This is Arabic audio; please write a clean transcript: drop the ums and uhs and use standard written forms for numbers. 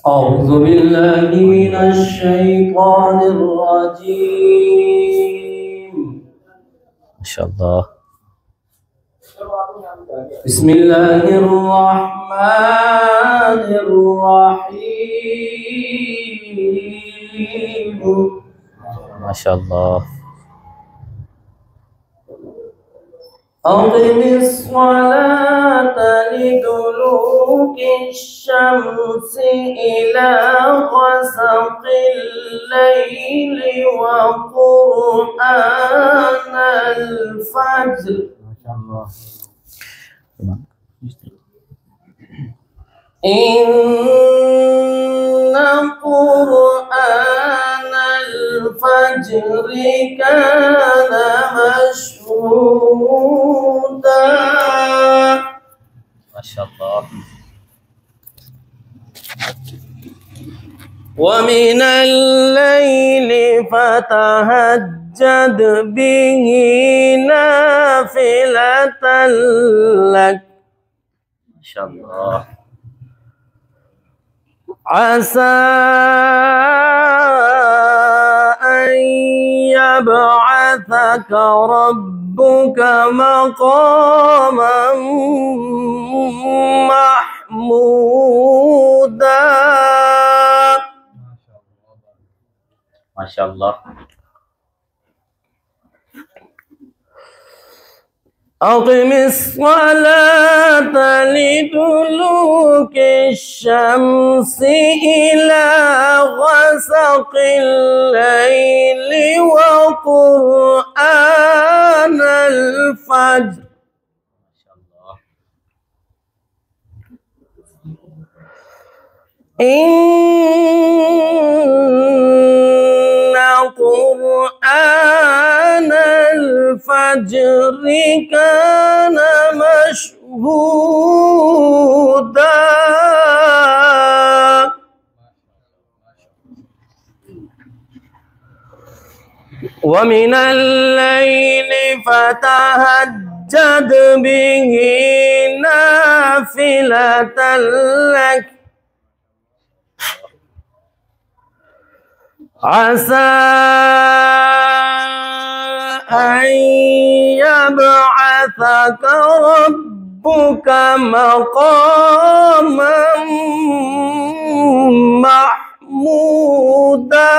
أعوذ بالله من الشيطان الرجيم. ما شاء الله. بسم الله الرحمن الرحيم. ما شاء الله. أقم الصلاة لدلوك الشمس إلى غسق الليل وقرآن الفجر. ما شاء الله. إن قرآن الفجر كان مشهودا. ما شاء الله. ومن الليل فتهجد به نافلة لك ما شاء الله. عسى أن يبعثك ربك مقاما محمودا. ما شاء الله. أقم الصلاة لدلوك الشمس إلى غسق الليل وقرآن الفجر. ما شاء الله. إن قرآن الفجر كان مشهودا. ومن الليل فتهجد به نافلة لك عسى أن يبعثك ربك مقاما محمودا.